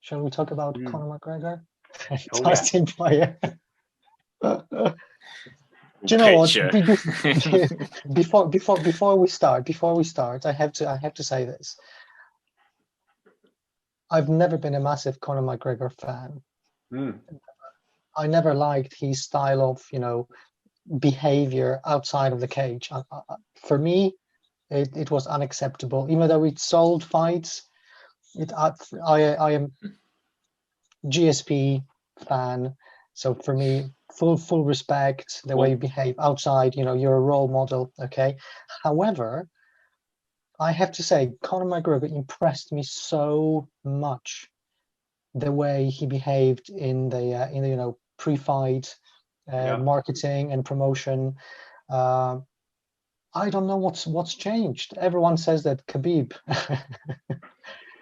Shall we talk about Mm. Conor McGregor? Oh, Dustin Poirier. Do you know what? Before we start, I have to say this. I've never been a massive Conor McGregor fan. Mm. I never liked his style of, behavior outside of the cage. For me, it was unacceptable. Even though it sold fights, I am GSP fan. So for me, full respect the way you behave outside. You're a role model. Okay. However, I have to say, Conor McGregor impressed me so much. The way he behaved in the pre-fight marketing and promotion. I don't know what's changed. Everyone says that Khabib.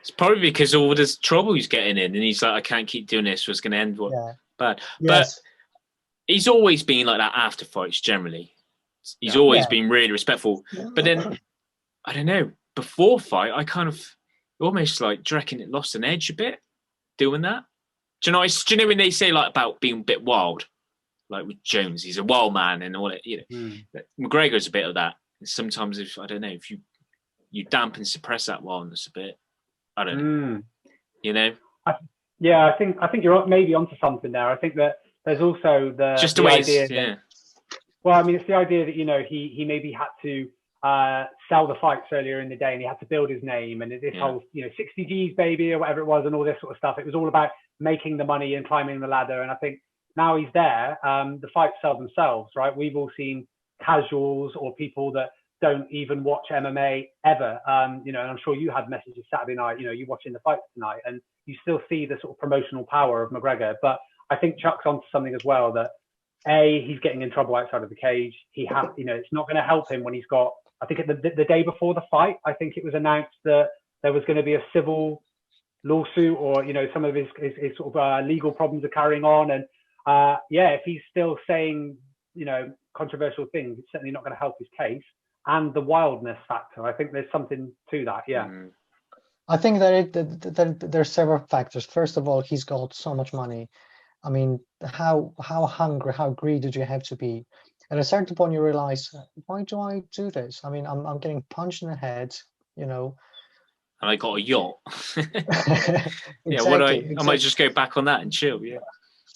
It's probably because all this trouble he's getting in, and he's like, I can't keep doing this. It's going to end bad. Yes. But he's always been like that after fights. Generally, he's always been really respectful. But then, I don't know. Before fight, I kind of almost like, do you reckon it lost an edge a bit doing that? Do you know when they say like about being a bit wild, like with Jones, he's a wild man and all that. McGregor's a bit of that. Sometimes if you dampen suppress that wildness a bit. I don't know. I think you're maybe onto something there. I think that there's also the idea that, well, I mean, it's the idea that he maybe had to sell the fights earlier in the day, and he had to build his name, and this whole 60 G's baby or whatever it was, and all this sort of stuff. It was all about making the money and climbing the ladder. And I think now he's there, the fights sell themselves, right? We've all seen casuals or people that don't even watch MMA ever, and I'm sure you had messages Saturday night, you're watching the fights tonight, and you still see the sort of promotional power of McGregor. But I think Chuck's onto something as well, that he's getting in trouble outside of the cage. He has, it's not going to help him when he's got, I think the day before the fight, I think it was announced that there was going to be a civil lawsuit, or some of his sort of legal problems are carrying on, and if he's still saying controversial things, it's certainly not going to help his case. And the wildness factor, I think there's something to that. I think that there's several factors. First of all, he's got so much money. I mean, how hungry, how greedy do you have to be? At a certain point, you realize, why do I do this? I mean, I'm getting punched in the head, And I got a yacht. Exactly. I might just go back on that and chill.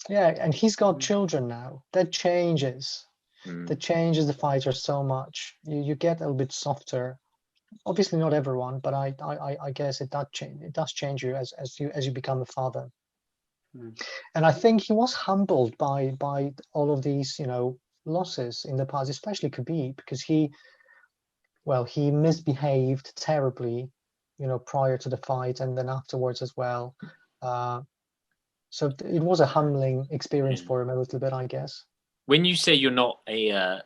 Yeah, and he's got children now. That changes. That changes the fighter so much. You get a little bit softer. Obviously, not everyone, but I guess it does change you as you become a father. And I think he was humbled by all of these losses in the past, especially Khabib, because he misbehaved terribly, prior to the fight and then afterwards as well. So it was a humbling experience for him a little bit, I guess. When you say you're not a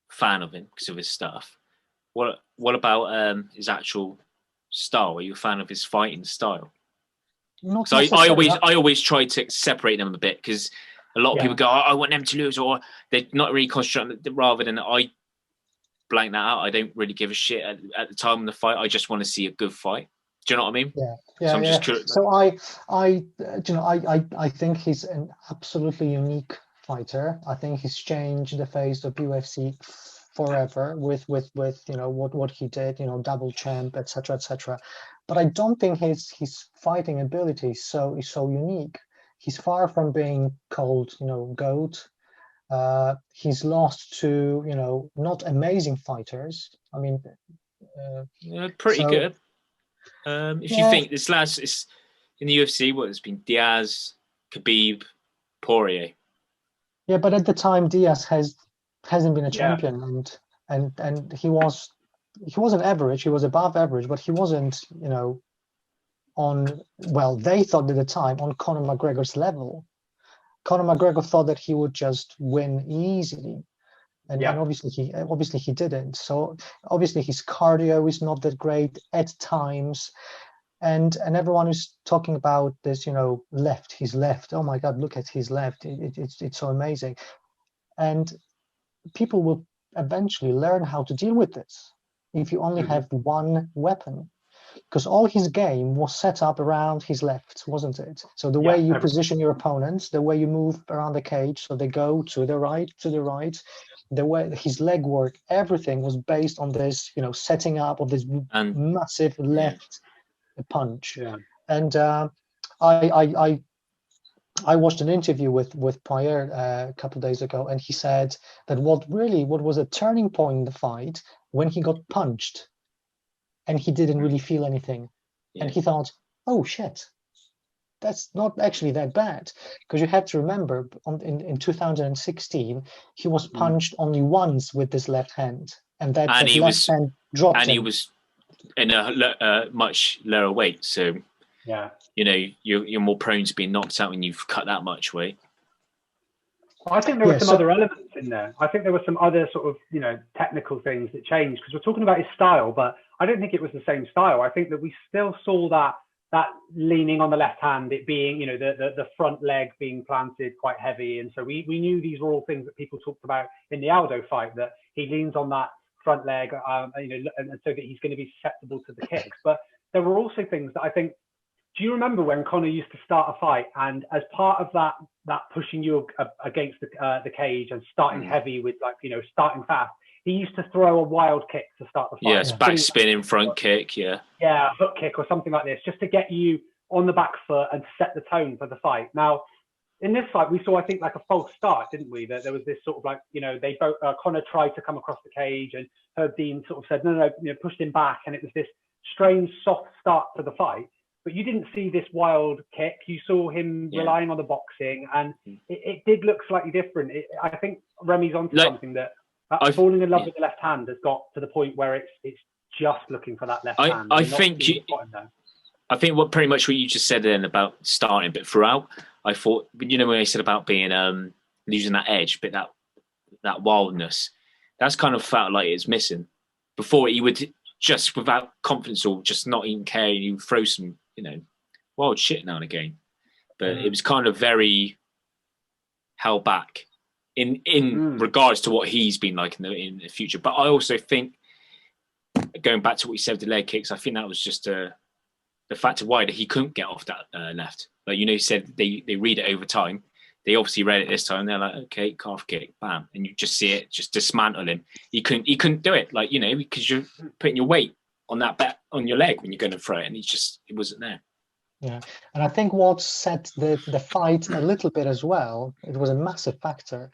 fan of him because of his stuff, what about his actual style? Are you a fan of his fighting style? So I always try to separate them a bit, because a lot of people go, I want them to lose, or they're not really concentrating, rather than I blank that out. I don't really give a shit at the time of the fight. I just want to see a good fight. Do you know what I mean? Yeah. Just curious. So I think he's an absolutely unique fighter. I think he's changed the face of UFC forever with what he did, double champ, etc. But I don't think his fighting ability is so unique. He's far from being called GOAT. He's lost to not amazing fighters. I mean, pretty good. If you think this last is in the UFC, what it's been: Diaz, Khabib, Poirier. Yeah, but at the time, Diaz hasn't been a champion, and he wasn't average. He was above average, but he wasn't they thought at the time on Conor McGregor's level. Conor McGregor thought that he would just win easily, and obviously he didn't. So obviously his cardio is not that great at times, and everyone is talking about this, his left. Oh my God, look at his left! It's so amazing, and people will eventually learn how to deal with this if you only have one weapon. because all his game was set up around his left, wasn't it? So the way you position your opponents, the way you move around the cage, so they go to the right, the way his leg work, everything was based on this, setting up of this massive left punch. Yeah. And I watched an interview with Poirier a couple of days ago, and he said that what was a turning point in the fight when he got punched, and he didn't really feel anything, and he thought, "Oh shit, that's not actually that bad," because you have to remember, in 2016, he was punched only once with this left hand, and that left hand dropped him. And he was in a much lower weight, so. Yeah, you're more prone to being knocked out when you've cut that much weight. I think there were some other elements in there. I think there were some other sort of, technical things that changed, because we're talking about his style, but I don't think it was the same style. I think that we still saw that leaning on the left hand, it being, the front leg being planted quite heavy. And so we knew these were all things that people talked about in the Aldo fight, that he leans on that front leg, and so that he's going to be susceptible to the kicks. But there were also things that I think, do you remember when Conor used to start a fight, and as part of that pushing you against the cage and starting heavy with starting fast, he used to throw a wild kick to start the fight. Yes, back spinning front kick, yeah, a hook kick or something like this, just to get you on the back foot and set the tone for the fight. Now, in this fight, we saw, I think, like a false start, didn't we? That there was this sort of they both Conor tried to come across the cage, and Herb Dean sort of said no, pushed him back, and it was this strange soft start to the fight. But you didn't see this wild kick. You saw him relying on the boxing, and it did look slightly different. I think Remy's onto something, that falling in love with the left hand has got to the point where it's just looking for that left hand. I think what pretty much what you just said then about starting, but throughout, I thought, when I said about being losing that edge, but that wildness, that's kind of felt like it's missing. Before, he would just, without confidence or just not even caring, he would throw some wild shit now and again, but it was kind of very held back in regards to what he's been like in the future. But I also think, going back to what you said with the leg kicks, I think that was just the fact of why that he couldn't get off that left. Like, he said they read it over time. They obviously read it this time. They're like, okay, calf kick, bam, and you just see it just dismantle him. He couldn't do it, because you're putting your weight on that bet on your leg when you're going to throw it, and it wasn't there. Yeah, and I think what set the fight a little bit as well, it was a massive factor.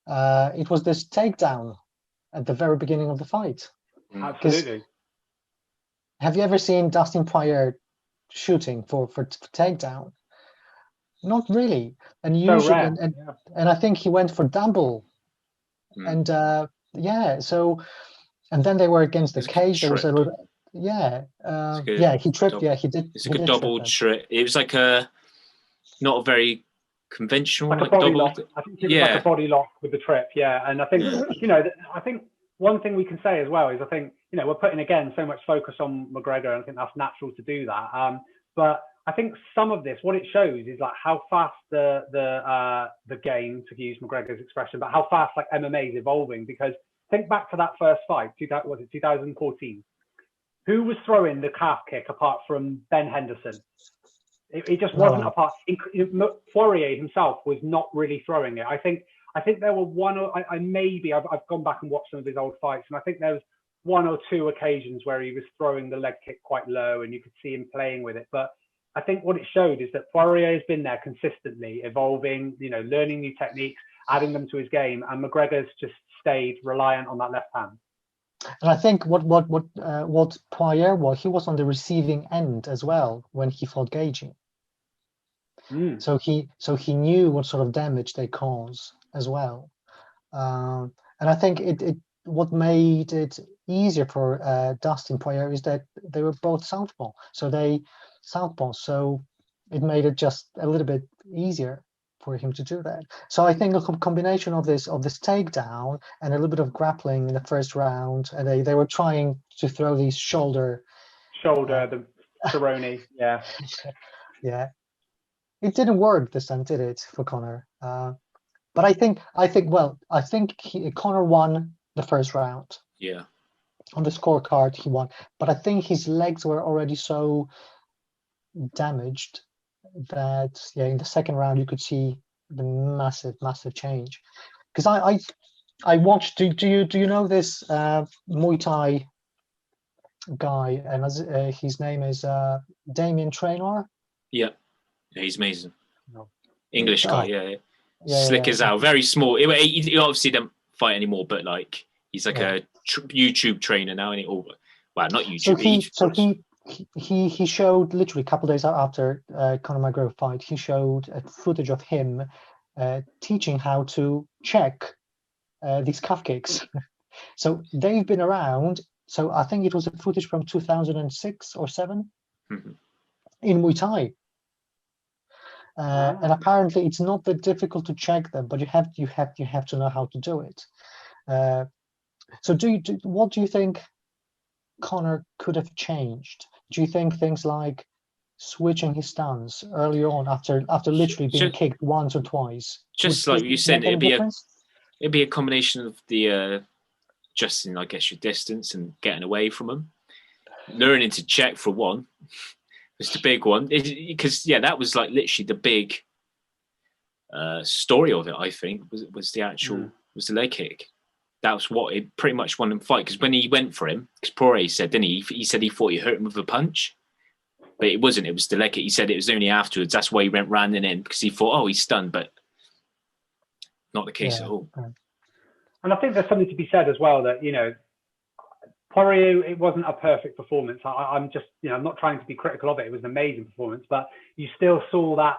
It was this takedown at the very beginning of the fight. Absolutely. Have you ever seen Dustin Poirier shooting for takedown? Not really. And usually, and I think he went for double, and so, and then they were against the cage. There was a he tripped. He did. It's like a double trip. It was like not a very conventional, like a body lock. I think it was like a body lock with the trip. Yeah, and I think I think one thing we can say as well is, I think we're putting again so much focus on McGregor, and I think that's natural to do that. But I think some of this, what it shows is like how fast the game, to use McGregor's expression, but how fast like MMA is evolving. Because think back to that first fight, 2014. Who was throwing the calf kick apart from Ben Henderson? It just wasn't apart. Poirier himself was not really throwing it. I think there were one or I've gone back and watched some of his old fights, and I think there was one or two occasions where he was throwing the leg kick quite low, and you could see him playing with it. But I think what it showed is that Poirier has been there consistently, evolving, learning new techniques, adding them to his game, and McGregor's just stayed reliant on that left hand. And I think what Poirier was, he was on the receiving end as well when he fought Gaethje. So he knew what sort of damage they cause as well, and I think what made it easier for Dustin Poirier is that they were both southpaw, so it made it just a little bit easier for him to do that. So I think a combination of this takedown and a little bit of grappling in the first round, and they were trying to throw these shoulder the Cerrone, yeah. It didn't work this time, did it, for Conor? But I think Conor won the first round. Yeah. on the scorecard he won. But I think his legs were already so damaged that in the second round you could see the massive change. Because I watched. Do you know this Muay Thai guy? And his name is Damien Traynor. Yeah, he's amazing. No. English guy, slick as hell, very small. He obviously don't fight anymore, but like he's like a YouTube trainer now, and well, not YouTube. He showed literally a couple of days after Conor McGregor fight. He showed footage of him teaching how to check these calf kicks. So they've been around. So I think it was a footage from 2006 or 7 in Muay Thai. And apparently it's not that difficult to check them, but you have to know how to do it. So what do you think Conor could have changed? Do you think things like switching his stance earlier on after literally being kicked once or twice? Just like you said, it'd be a combination of the adjusting, I guess, your distance and getting away from them, learning to check for one. Was the big one, because that was like literally the big story of it. I think was the actual was the leg kick. That was what it pretty much won him fight. Because when he went for him, because Poirier said, didn't he? He said he thought he hurt him with a punch, but it wasn't. It was the leg kick. He said it was only afterwards. That's why he went running in, because he thought, oh, he's stunned, but not the case at all. And I think there's something to be said as well that Poirier, it wasn't a perfect performance. I'm just, I'm not trying to be critical of it. It was an amazing performance, but you still saw that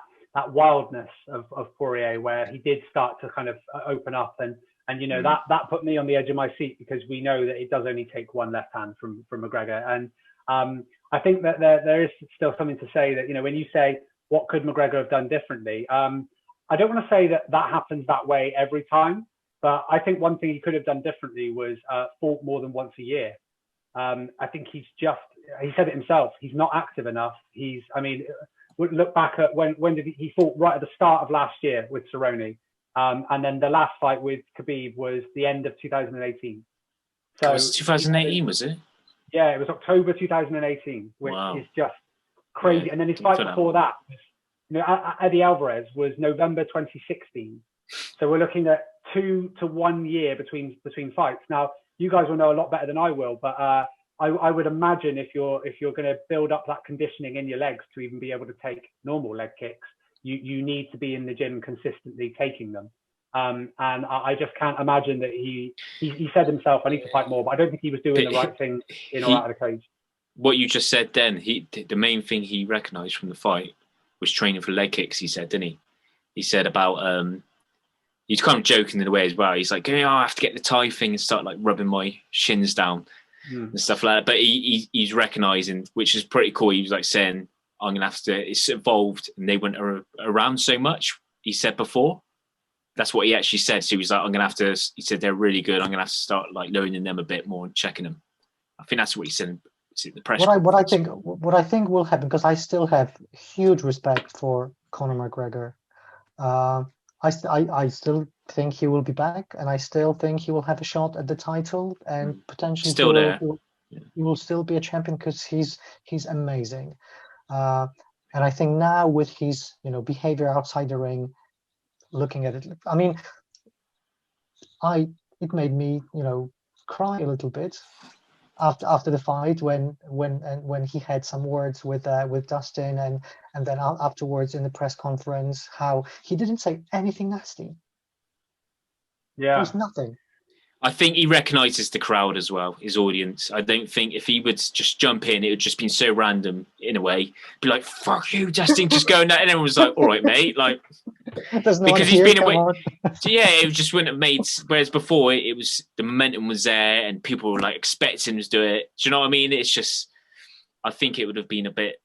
wildness of Poirier, where he did start to kind of open up, and that put me on the edge of my seat, because we know that it does only take one left hand from McGregor. And I think that there is still something to say that, when you say what could McGregor have done differently, I don't want to say that happens that way every time, but I think one thing he could have done differently was fought more than once a year. I think he said it himself, he's not active enough. Look back at when did he fought right at the start of last year with Cerrone. And then the last fight with Khabib was the end of 2018. So it was 2018, was it? Yeah, it was October 2018, which is just crazy. Yeah, and then his fight before that, Eddie Alvarez, was November 2016. So we're looking at 2 to 1 year between fights. Now, you guys will know a lot better than I will, but I would imagine if you're going to build up that conditioning in your legs to even be able to take normal leg kicks, you need to be in the gym consistently taking them. And I just can't imagine that he said himself, I need to fight more, but I don't think he was doing the right thing in or out of the cage. What you just said then, the main thing he recognised from the fight was training for leg kicks, he said, didn't he? He said about, he's kind of joking in a way as well. He's like, I have to get the Thai thing and start like rubbing my shins down and stuff like that. But he's recognising, which is pretty cool. He was like saying, I'm going to have to, it's evolved and they went around so much, he said before. That's what he actually said. So he was like, I'm going to have to, he said, they're really good. I'm going to have to start like learning them a bit more and checking them. I think that's what he said in the press. What I think will happen, because I still have huge respect for Conor McGregor. I still think he will be back, and I still think he will have a shot at the title, and potentially he will still be a champion, because he's amazing. And I think now with his behavior outside the ring, looking at it, I mean, it made me cry a little bit after the fight when he had some words with Dustin, and then afterwards in the press conference, how he didn't say anything nasty. Yeah, there's nothing. I think he recognises the crowd as well, his audience. I don't think if he would just jump in, it would just been so random in a way. Be like, fuck you, Dustin, just going that. And everyone was like, all right, mate. Like, there's no because he's been away. So yeah, it just wouldn't have made. Whereas before, it was the momentum was there and people were like expecting him to do it. Do you know what I mean? It's just, I think it would have been a bit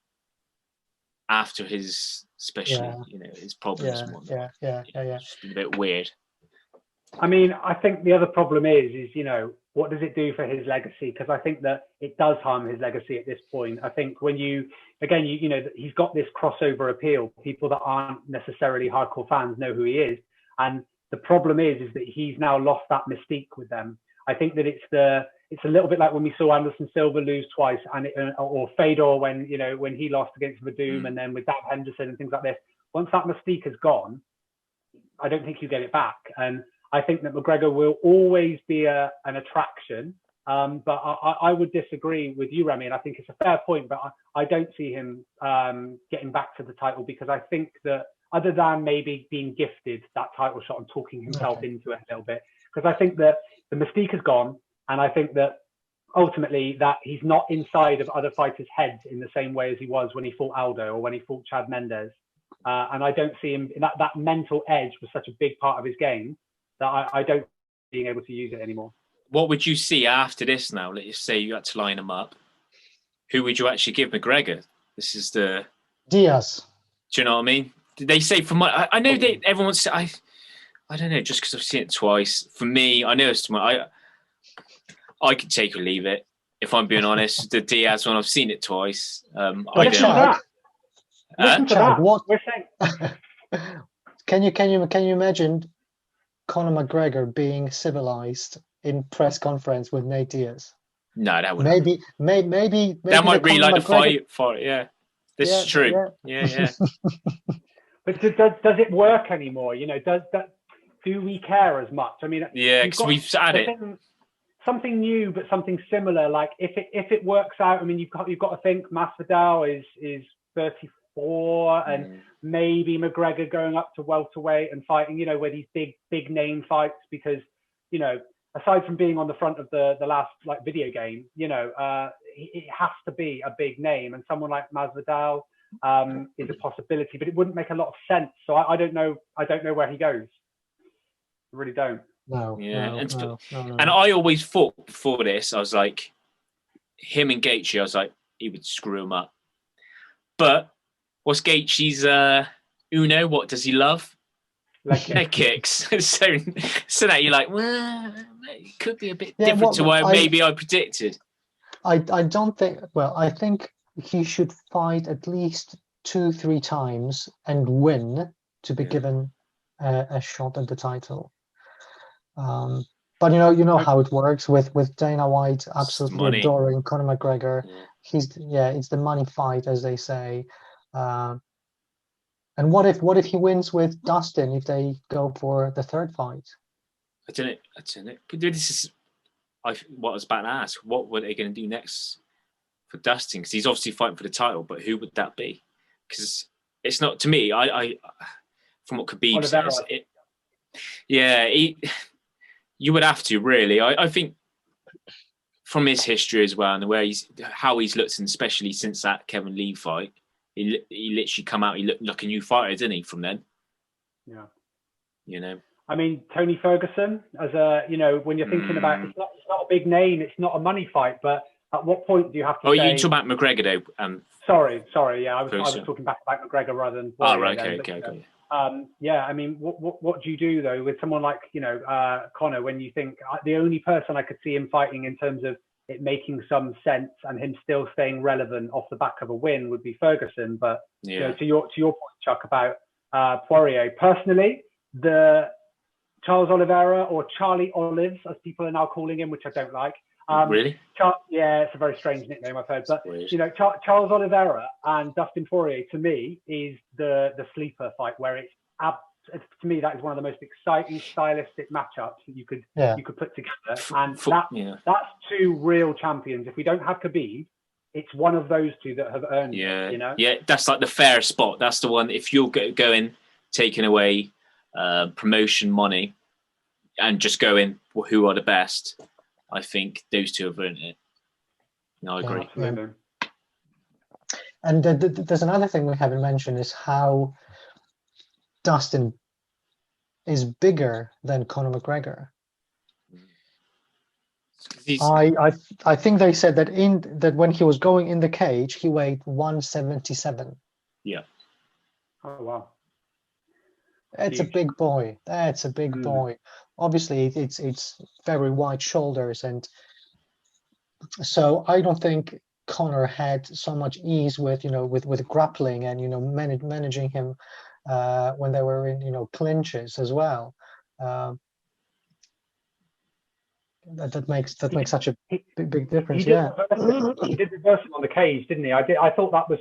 after his, especially, his problems. Yeah. It's been a bit weird. I mean, I think the other problem is what does it do for his legacy? Because I think that it does harm his legacy at this point. I think when he's got this crossover appeal. People that aren't necessarily hardcore fans know who he is. And the problem is that he's now lost that mystique with them. I think that it's it's a little bit like when we saw Anderson Silva lose twice, or Fedor when he lost against Verdum, and then with Dan Henderson and things like this. Once that mystique is gone, I don't think you get it back. And I think that McGregor will always be an attraction. But I would disagree with you, Remy, and I think it's a fair point, but I don't see him getting back to the title, because I think that other than maybe being gifted that title shot and talking himself into it a little bit, because I think that the mystique is gone, and I think that ultimately that he's not inside of other fighters' heads in the same way as he was when he fought Aldo or when he fought Chad Mendes. And I don't see him, that mental edge was such a big part of his game that I don't see being able to use it anymore. What would you see after this now? Let's say you had to line them up. Who would you actually give McGregor? This is the... Diaz. Do you know what I mean? They say for my... I know that everyone's... I don't know, just because I've seen it twice. For me, I know it's... I could take or leave it, if I'm being honest. The Diaz one, I've seen it twice. Listen to that. What? We're saying... Can you imagine Conor McGregor being civilized in press conference with Nate Diaz? No, that would maybe that might really like the fight. Yeah, this is true. Yeah. But does it work anymore? Do we care as much? I mean, yeah, because we've had it. Something new, but something similar. Like if it works out, I mean, you've got to think Masvidal is 34, and maybe McGregor going up to welterweight and fighting, where these big name fights, because aside from being on the front of the last video game, it has to be a big name, and someone like Masvidal is a possibility, but it wouldn't make a lot of sense. So I don't know where he goes. I really don't. No. And I always thought before this, I was like, him and Gaethje, I was like, he would screw him up. But what's Gaethje's Uno? What does he love? Leg kicks. so that you're like, well, it could be a bit different to what maybe I predicted. I don't think. Well, I think he should fight at least 2-3 times and win to be given a shot at the title. But you know how it works with Dana White absolutely adoring Conor McGregor. Yeah. It's the money fight, as they say. And what if he wins with Dustin if they go for the third fight? I don't know. But this is what I was about to ask. What were they going to do next for Dustin? Because he's obviously fighting for the title, but who would that be? Because it's not, to me, I from what Khabib says, you would have to, really. I think from his history as well, and the way how he's looked, and especially since that Kevin Lee fight, he literally come out, he looked like a new fighter, didn't he, from then? Yeah. I mean, Tony Ferguson, as when you're thinking about, it's not a big name, it's not a money fight, but at what point do you have to say... you talk about McGregor, though? Sorry, yeah, I was talking back about McGregor rather than... Okay. I mean, what do you do, though, with someone like, Conor, when you think the only person I could see him fighting in terms of it making some sense and him still staying relevant off the back of a win would be Ferguson. But to your point, Chuck, about Poirier, personally, the Charles Oliveira, or Charlie Olives, as people are now calling him, which I don't like. Really? It's a very strange nickname I've heard. But Charles Oliveira and Dustin Poirier, to me, is the sleeper fight, where to me, that is one of the most exciting stylistic matchups that you could put together. And that's two real champions. If we don't have Khabib, it's one of those two that have earned it. Yeah, that's like the fair spot. That's the one. If you're going taking away promotion money and just going who are the best, I think those two have earned it. No, I agree. Yeah. And there's another thing we haven't mentioned, is how Dustin is bigger than Conor McGregor. I think they said that when he was going in the cage, he weighed 177. Yeah. Oh wow. That's a big boy. That's a big boy. Obviously, it's very wide shoulders, and so I don't think Conor had so much ease with grappling and managing him when they were in clinches as well. that makes such a big difference. He did reverse him on the cage, didn't he? I thought that was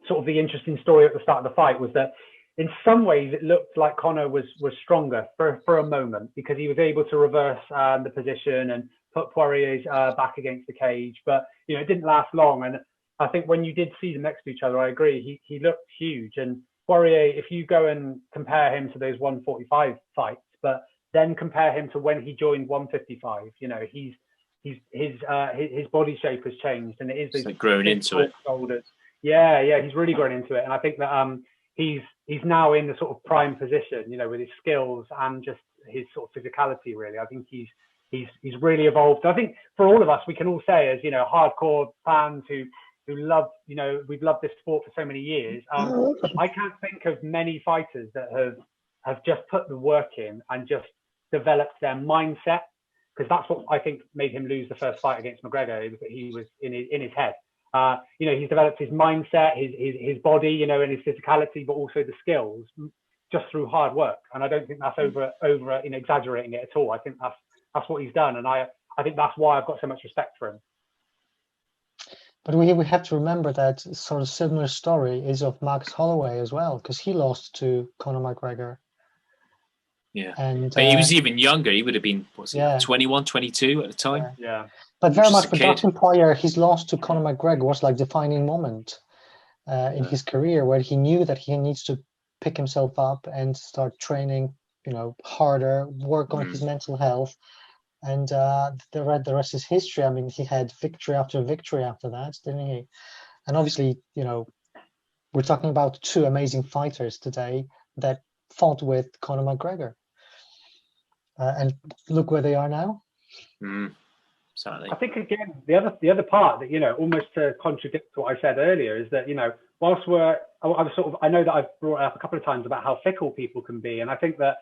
sort of the interesting story at the start of the fight, was that in some ways it looked like Conor was stronger for a moment, because he was able to reverse the position and put Poirier's back against the cage. But it didn't last long. And I think when you did see them next to each other, I agree, he looked huge. And Poirier, if you go and compare him to those 145 fights, but then compare him to when he joined 155, his body shape has changed, and it is like grown into it. Shoulders. Yeah, he's really grown into it, and I think that he's now in the sort of prime position, with his skills and just his sort of physicality. Really, I think he's really evolved. I think for all of us, we can all say, as hardcore fans who love, we've loved this sport for so many years. I can't think of many fighters that have just put the work in and just developed their mindset, because that's what I think made him lose the first fight against McGregor. He was in his head. He's developed his mindset, his body, and his physicality, but also the skills just through hard work. And I don't think that's over exaggerating it at all. I think that's what he's done, and I think that's why I've got so much respect for him. But we have to remember that sort of similar story is of Max Holloway as well, because he lost to Conor McGregor. Yeah, but he was even younger. He would have been, 21, 22 at the time? Yeah. But very much for Dustin Poirier, his loss to Conor McGregor was like defining moment in his career, where he knew that he needs to pick himself up and start training, harder, work on his mental health. And the rest is history. I mean, he had victory after victory after that, didn't he? And obviously, we're talking about two amazing fighters today that fought with Conor McGregor. And look where they are now. Certainly. I think, again, the other part that, almost to contradict what I said earlier, is that, whilst I know that I've brought up a couple of times about how fickle people can be. And I think that,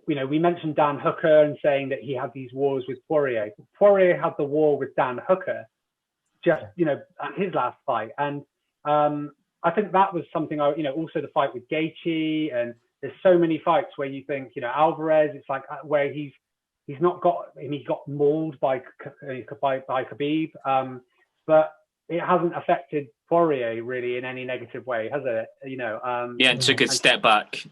we mentioned Dan Hooker and saying that he had these wars with Poirier. Poirier had the war with Dan Hooker just, at his last fight. And I think that was something, also the fight with Gaethje, and there's so many fights where you think, Alvarez, it's like where he's not got, he got mauled by Khabib, but it hasn't affected Poirier really in any negative way, has it? And took a step back.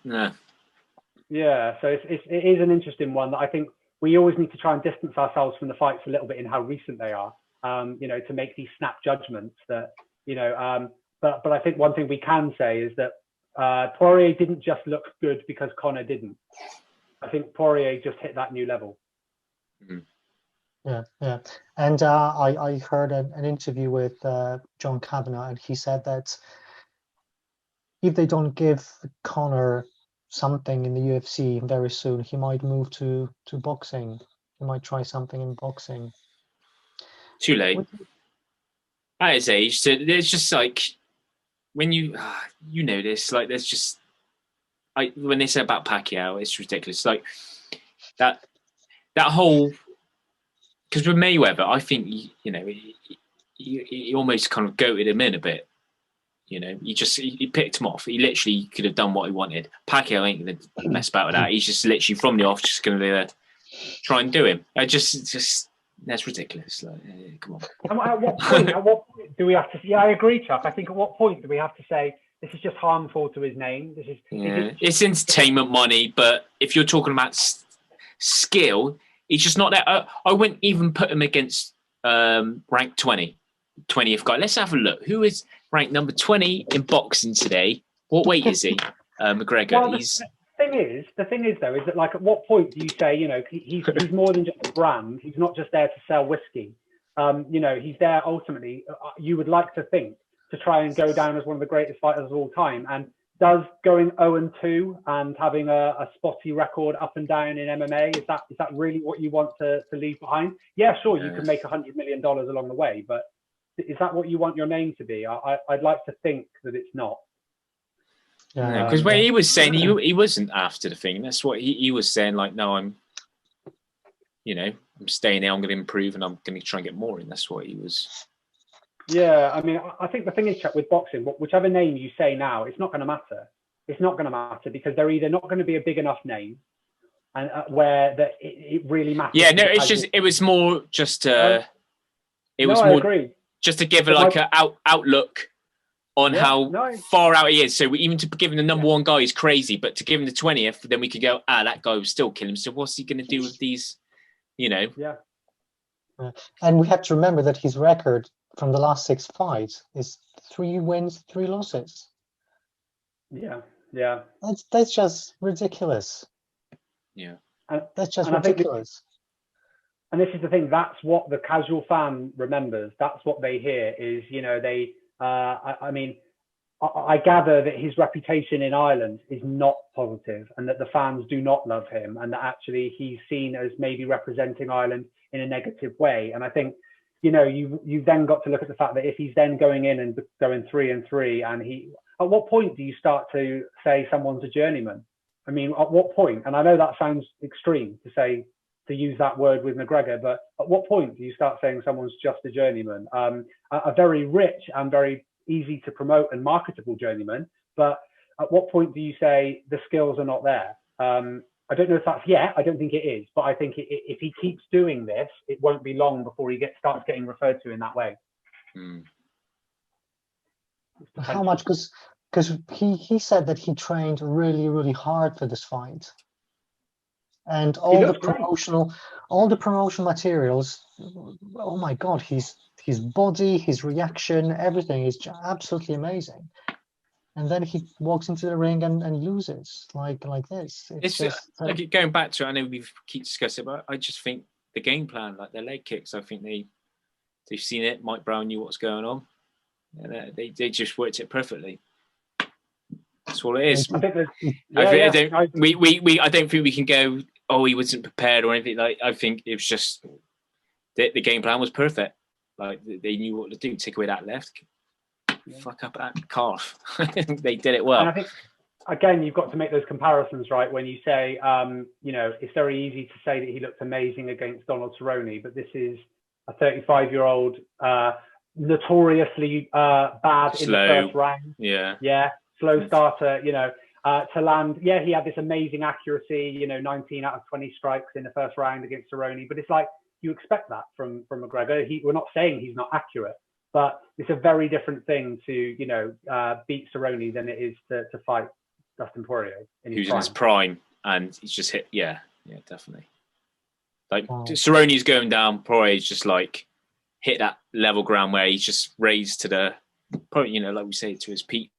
Yeah, so it is an interesting one that I think we always need to try and distance ourselves from the fights a little bit in how recent they are, to make these snap judgments that, but I think one thing we can say is that Poirier didn't just look good because Conor didn't. I think Poirier just hit that new level. Yeah. And I heard an interview with John Kavanagh, and he said that if they don't give Conor something in the UFC very soon, he might move to boxing. He might try something in boxing. Too late. At his age, so there's just like, when you this, like, there's just, when they say about Pacquiao, it's ridiculous. Like that whole, because with Mayweather, I think he almost kind of goated him in a bit. He picked him off. He literally could have done what he wanted. Pacquiao ain't going to mess about with that. He's just literally from the off just going to try and do him. Just that's ridiculous. Like, come on. At what point do we have to? Yeah, I agree, Chuck. I think at what point do we have to say this is just harmful to his name? It's entertainment money, but if you're talking about skill, he's just not that. I wouldn't even put him against ranked 20th guy. Let's have a look. Who is ranked number 20 in boxing today? What weight is he? McGregor. Well, the thing is though, is that, like, at what point do you say, he's more than just a brand. He's not just there to sell whiskey. He's there ultimately, you would like to think, to try and go down as one of the greatest fighters of all time. And does going 0-2 and having a spotty record up and down in MMA, is that really what you want to leave behind? Yeah, sure, you can make $100 million along the way, but is that what you want your name to be? I'd like to think that it's not. Yeah, because where he was saying he wasn't after the thing. That's what he was saying. Like, no, I'm staying here. I'm going to improve, and I'm going to try and get more in. That's what he was. Yeah, I mean, I think the thing is, Chuck, with boxing, whichever name you say now, it's not going to matter. It's not going to matter because they're either not going to be a big enough name, and where that it really matters. Yeah, no, it's just, it was more just I agree. Just to give like an outlook on how far out he is. So even to give him the number one guy is crazy, but to give him the 20th, then we could go, that guy was still killing him. So what's he going to do with these, you know? Yeah. And we have to remember that his record from the last 6 fights is 3 wins, 3 losses. Yeah. That's just ridiculous. Yeah. That's just ridiculous. And this is the thing, that's what the casual fan remembers. That's what they hear is, you know, I mean, I gather that his reputation in Ireland is not positive and that the fans do not love him and that actually he's seen as maybe representing Ireland in a negative way. And I think, you know, you've then got to look at the fact that if he's then going in and going 3-3 and at what point do you start to say someone's a journeyman? I mean, at what point? And I know that sounds extreme to use that word with McGregor, but at what point do you start saying someone's just a journeyman? A very rich and very easy to promote and marketable journeyman, but at what point do you say the skills are not there? I don't know if that's I don't think it is, but I think if he keeps doing this, it won't be long before he starts getting referred to in that way. How much? Because he said that he trained really, really hard for this fight. And all the promotional materials, oh my God, his body, his reaction, everything is absolutely amazing. And then he walks into the ring and loses like this. It's just like going back to it. I know we keep discussing it, but I just think the game plan, like their leg kicks, I think they've seen it. Mike Brown knew what's going on, and they just worked it perfectly. That's all it is. I don't think we can go, he wasn't prepared or anything. Like, I think it was just the game plan was perfect. Like, they knew what to do. Take away that left, fuck up that calf. They did it well. And I think, again, you've got to make those comparisons, right? When you say, you know, it's very easy to say that he looked amazing against Donald Cerrone, but this is a 35-year-old, notoriously bad in the first round. Yeah. Slow starter, you know, to land. Yeah, he had this amazing accuracy, you know, 19 out of 20 strikes in the first round against Cerrone. But it's like, you expect that from McGregor. We're not saying he's not accurate, but it's a very different thing to, you know, beat Cerrone than it is to fight Dustin Poirier. Who's in his prime and he's just hit. Yeah, definitely. Like, Cerrone's going down, Poirier's just like hit that level ground where he's just raised to the point, you know, like we say, to his peak